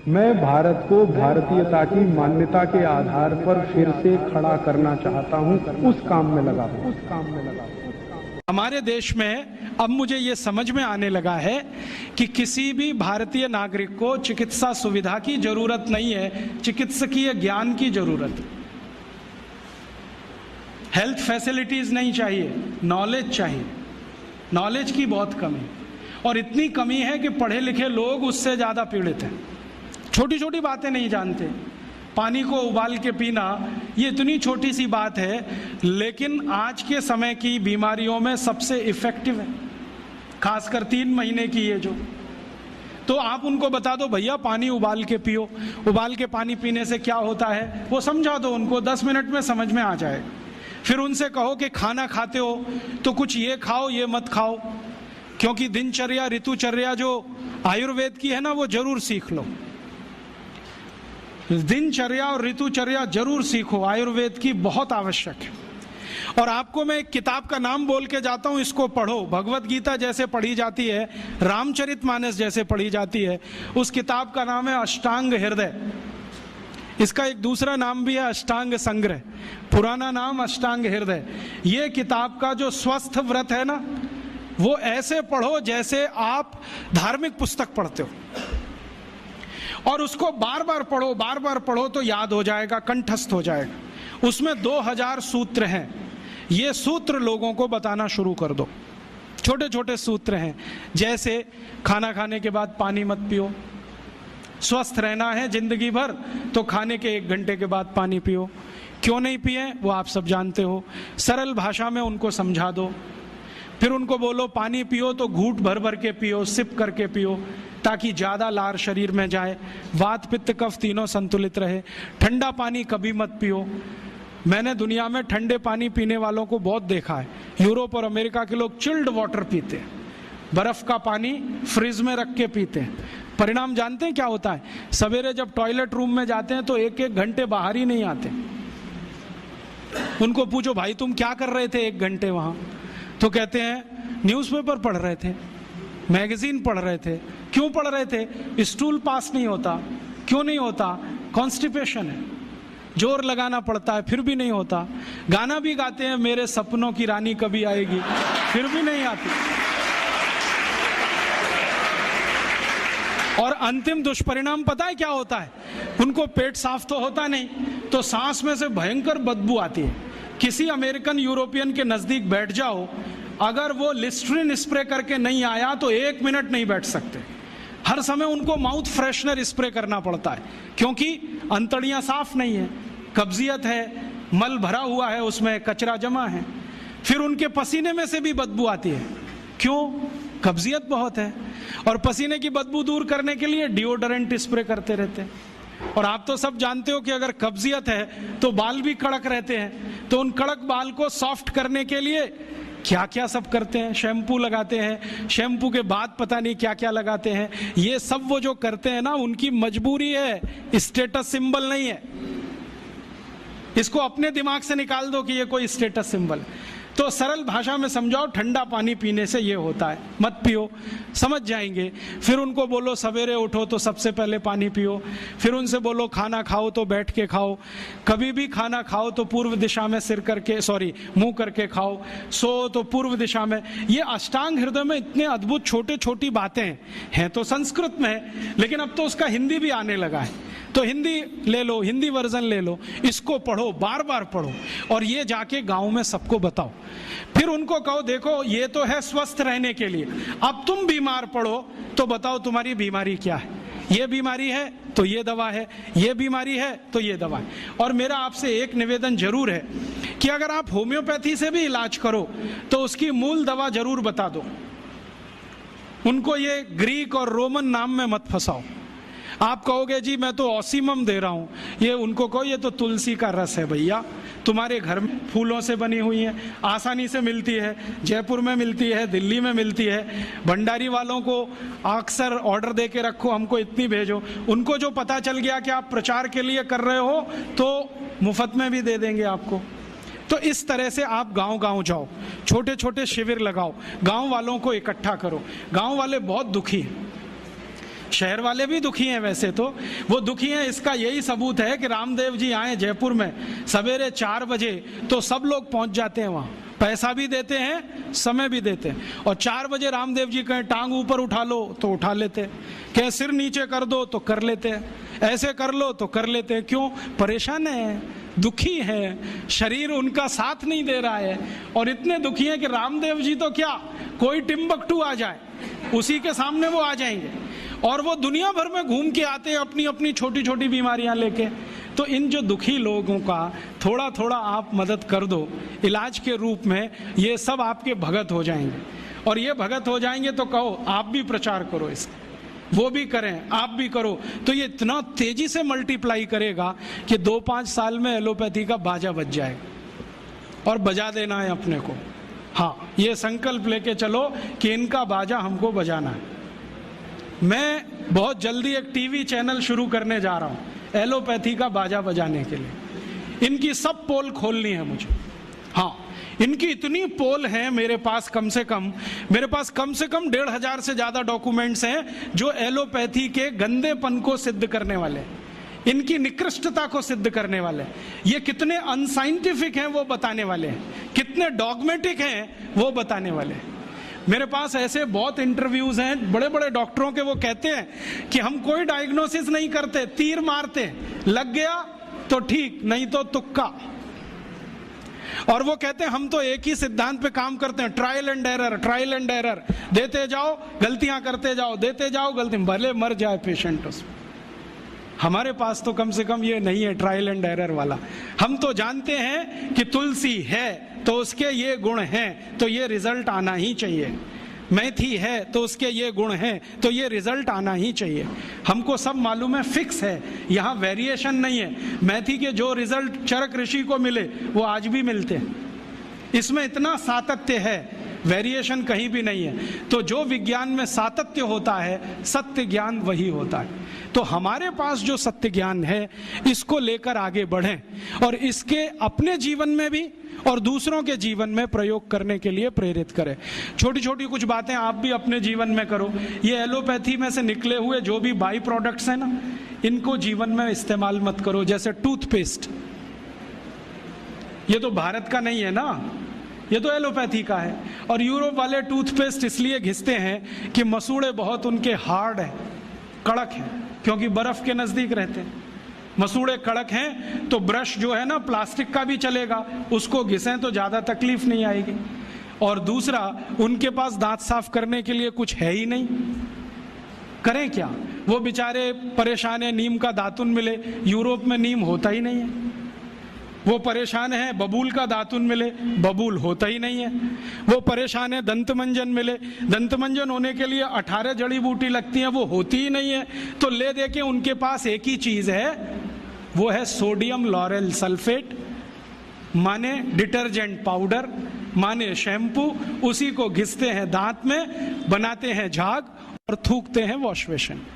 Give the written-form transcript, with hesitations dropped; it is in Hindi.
मैं भारत को भारतीयता की मान्यता के आधार पर फिर से खड़ा करना चाहता हूं, उस काम में लगा हूं। हमारे देश में अब मुझे ये समझ में आने लगा है कि किसी भी भारतीय नागरिक को चिकित्सा सुविधा की जरूरत नहीं है, चिकित्सकीय ज्ञान की जरूरत है। हेल्थ फैसिलिटीज नहीं चाहिए, नॉलेज चाहिए। नॉलेज की बहुत कमी, और इतनी कमी है कि पढ़े लिखे लोग उससे ज्यादा पीड़ित हैं। छोटी छोटी बातें नहीं जानते। पानी को उबाल के पीना, ये इतनी छोटी सी बात है, लेकिन आज के समय की बीमारियों में सबसे इफेक्टिव है, खासकर 3 महीने की ये जो। तो आप उनको बता दो भैया पानी उबाल के पियो, उबाल के पानी पीने से क्या होता है वो समझा दो उनको, 10 मिनट में समझ में आ जाए। फिर उनसे कहो कि खाना खाते हो तो कुछ ये खाओ ये मत खाओ, क्योंकि दिनचर्या ऋतुचर्या जो आयुर्वेद की है ना, वो जरूर सीख लो। दिनचर्या और ऋतुचर्या जरूर सीखो, आयुर्वेद की बहुत आवश्यक है। और आपको मैं एक किताब का नाम बोल के जाता हूं, इसको पढ़ो। भगवत गीता जैसे पढ़ी जाती है, रामचरितमानस जैसे पढ़ी जाती है, उस किताब का नाम है अष्टांग हृदय। इसका एक दूसरा नाम भी है अष्टांग संग्रह, पुराना नाम अष्टांग हृदय। ये किताब का जो स्वस्थ व्रत है ना, वो ऐसे पढ़ो जैसे आप धार्मिक पुस्तक पढ़ते हो, और उसको बार बार पढ़ो तो याद हो जाएगा, कंठस्थ हो जाएगा। उसमें 2000 सूत्र हैं। ये सूत्र लोगों को बताना शुरू कर दो। छोटे छोटे सूत्र हैं, जैसे खाना खाने के बाद पानी मत पियो, स्वस्थ रहना है जिंदगी भर तो खाने के 1 घंटे के बाद पानी पियो। क्यों नहीं पिए वो आप सब जानते हो, सरल भाषा में उनको समझा दो। फिर उनको बोलो पानी पियो तो घूंट भर भर के पियो, सिप करके पियो, ताकि ज्यादा लार शरीर में जाए, वात पित्त कफ तीनों संतुलित रहे। ठंडा पानी कभी मत पियो। मैंने दुनिया में ठंडे पानी पीने वालों को बहुत देखा है। यूरोप और अमेरिका के लोग चिल्ड वाटर पीते हैं, बर्फ का पानी फ्रिज में रख के पीते हैं। परिणाम जानते हैं क्या होता है? सवेरे जब टॉयलेट रूम में जाते हैं तो 1-1 घंटे बाहर ही नहीं आते। उनको पूछो भाई तुम क्या कर रहे थे 1 घंटे वहां? तो कहते हैं न्यूज़पेपर पढ़ रहे थे, मैगजीन पढ़ रहे थे। क्यों पढ़ रहे थे? स्टूल पास नहीं होता। क्यों नहीं होता? कॉन्स्टिपेशन है, जोर लगाना पड़ता है, फिर भी नहीं होता। गाना भी गाते हैं मेरे सपनों की रानी कभी आएगी, फिर भी नहीं आती। और अंतिम दुष्परिणाम पता है क्या होता है? उनको पेट साफ तो होता नहीं, तो सांस में से भयंकर बदबू आती है। किसी अमेरिकन यूरोपियन के नजदीक बैठ जाओ, अगर वो लिस्ट्रीन स्प्रे करके नहीं आया तो 1 मिनट नहीं बैठ सकते। हर समय उनको माउथ फ्रेशनर स्प्रे करना पड़ता है, क्योंकि अंतड़ियां साफ नहीं है, कब्जियत है, मल भरा हुआ है, उसमें कचरा जमा है। फिर उनके पसीने में से भी बदबू आती है। क्यों? कब्जियत बहुत है। और पसीने की बदबू दूर करने के लिए डिओडोरेंट स्प्रे करते रहते हैं। और आप तो सब जानते हो कि अगर कब्जियत है तो बाल भी कड़क रहते हैं, तो उन कड़क बाल को सॉफ्ट करने के लिए क्या क्या सब करते हैं। शैम्पू लगाते हैं, शैम्पू के बाद पता नहीं क्या क्या लगाते हैं। ये सब वो जो करते हैं ना, उनकी मजबूरी है, स्टेटस सिंबल नहीं है। इसको अपने दिमाग से निकाल दो कि ये कोई स्टेटस सिंबल है। तो सरल भाषा में समझाओ, ठंडा पानी पीने से ये होता है, मत पियो, समझ जाएंगे। फिर उनको बोलो सवेरे उठो तो सबसे पहले पानी पियो। फिर उनसे बोलो खाना खाओ तो बैठ के खाओ, कभी भी खाना खाओ तो पूर्व दिशा में मुंह करके खाओ, सो तो पूर्व दिशा में। ये अष्टांग हृदय में इतने अद्भुत छोटे छोटी बातें हैं तो संस्कृत में है, लेकिन अब तो उसका हिंदी भी आने लगा है। तो हिंदी ले लो, हिंदी वर्जन ले लो, इसको पढ़ो, बार बार पढ़ो, और ये जाके गांव में सबको बताओ। फिर उनको कहो देखो ये तो है स्वस्थ रहने के लिए, अब तुम बीमार पड़ो तो बताओ तुम्हारी बीमारी क्या है। ये बीमारी है तो ये दवा है, ये बीमारी है तो ये दवा है। और मेरा आपसे एक निवेदन जरूर है कि अगर आप होम्योपैथी से भी इलाज करो तो उसकी मूल दवा जरूर बता दो। उनको ये ग्रीक और रोमन नाम में मत फंसाओ। आप कहोगे जी मैं तो ऑसीमम दे रहा हूं, ये उनको कहो ये तो तुलसी का रस है भैया, तुम्हारे घर में फूलों से बनी हुई है, आसानी से मिलती है, जयपुर में मिलती है, दिल्ली में मिलती है। भंडारी वालों को अक्सर ऑर्डर दे के रखो, हमको इतनी भेजो। उनको जो पता चल गया कि आप प्रचार के लिए कर रहे हो तो मुफ्त में भी दे देंगे आपको। तो इस तरह से आप गांव गांव जाओ, छोटे छोटे शिविर लगाओ, गांव वालों को इकट्ठा करो। गांव वाले बहुत दुखी हैं, शहर वाले भी दुखी हैं वैसे तो, वो दुखी हैं इसका यही सबूत है कि रामदेव जी आए जयपुर में सवेरे 4 बजे तो सब लोग पहुंच जाते हैं वहां, पैसा भी देते हैं, समय भी देते हैं। और 4 बजे रामदेव जी कहें टांग ऊपर उठा लो तो उठा लेते हैं, कहें सिर नीचे कर दो तो कर लेते हैं, ऐसे कर लो तो कर लेते हैं। क्यों? परेशान है, दुखी है, शरीर उनका साथ नहीं दे रहा है। और इतने दुखी हैं कि रामदेव जी तो क्या, कोई टिम्बकटू आ जाए उसी के सामने वो आ जाएंगे, और वो दुनिया भर में घूम के आते हैं अपनी अपनी छोटी छोटी बीमारियां लेके। तो इन जो दुखी लोगों का थोड़ा थोड़ा आप मदद कर दो इलाज के रूप में, ये सब आपके भगत हो जाएंगे। और ये भगत हो जाएंगे तो कहो आप भी प्रचार करो इसका, वो भी करें, आप भी करो, तो ये इतना तेजी से मल्टीप्लाई करेगा कि 2-5 साल में एलोपैथी का बाजा बज जाएगा। और बजा देना है अपने को, हाँ, ये संकल्प लेके चलो कि इनका बाजा हमको बजाना है। मैं बहुत जल्दी एक टीवी चैनल शुरू करने जा रहा हूँ एलोपैथी का बाजा बजाने के लिए। इनकी सब पोल खोलनी है मुझे, हाँ, इनकी इतनी पोल हैं मेरे पास, कम से कम 1,500 से ज्यादा डॉक्यूमेंट्स हैं जो एलोपैथी के गंदेपन को सिद्ध करने वाले, इनकी निकृष्टता को सिद्ध करने वाले, ये कितने अनसाइंटिफिक हैं वो बताने वाले हैं, कितने डॉगमेटिक हैं वो बताने वाले हैं। मेरे पास ऐसे बहुत इंटरव्यूज हैं बड़े बड़े डॉक्टरों के, वो कहते हैं कि हम कोई डायग्नोसिस नहीं करते, तीर मारते, लग गया तो ठीक, नहीं तो तुक्का। और वो कहते हैं हम तो एक ही सिद्धांत पे काम करते हैं, ट्रायल एंड एरर, देते जाओ गलतियां करते जाओ, देते जाओ गलती, भले मर जाए पेशेंट उसमें। हमारे पास तो कम से कम ये नहीं है ट्रायल एंड एरर वाला। हम तो जानते हैं कि तुलसी है तो उसके ये गुण हैं तो ये रिजल्ट आना ही चाहिए, मेथी है तो उसके ये गुण हैं तो ये रिजल्ट आना ही चाहिए। हमको सब मालूम है, फिक्स है, यहाँ वेरिएशन नहीं है। मेथी के जो रिजल्ट चरक ऋषि को मिले वो आज भी मिलते हैं, इसमें इतना सातत्य है, वेरिएशन कहीं भी नहीं है। तो जो विज्ञान में सातत्य होता है, सत्य ज्ञान वही होता है। तो हमारे पास जो सत्य ज्ञान है इसको लेकर आगे बढ़ें और इसके अपने जीवन में भी और दूसरों के जीवन में प्रयोग करने के लिए प्रेरित करें। छोटी छोटी कुछ बातें आप भी अपने जीवन में करो। ये एलोपैथी में से निकले हुए जो भी बाई प्रोडक्ट्स हैं ना, इनको जीवन में इस्तेमाल मत करो। जैसे टूथपेस्ट, ये तो भारत का नहीं है ना, ये तो एलोपैथी का है। और यूरोप वाले टूथपेस्ट इसलिए घिसते हैं कि मसूड़े बहुत उनके हार्ड है, कड़क है, क्योंकि बर्फ के नजदीक रहते हैं। मसूड़े कड़क हैं तो ब्रश जो है ना प्लास्टिक का भी चलेगा, उसको घिसें तो ज्यादा तकलीफ नहीं आएगी। और दूसरा, उनके पास दांत साफ करने के लिए कुछ है ही नहीं, करें क्या? वो बेचारे परेशान है, नीम का दातुन मिले, यूरोप में नीम होता ही नहीं है। वो परेशान है बबूल का दातुन मिले, बबूल होता ही नहीं है। वो परेशान है दंतमंजन मिले, दंतमंजन होने के लिए 18 जड़ी बूटी लगती हैं, वो होती ही नहीं है। तो ले दे के उनके पास एक ही चीज है, वो है सोडियम लॉरेल सल्फेट, माने डिटर्जेंट पाउडर, माने शैम्पू। उसी को घिसते हैं दांत में, बनाते हैं झाग और थूकते हैं वॉश बेसिन।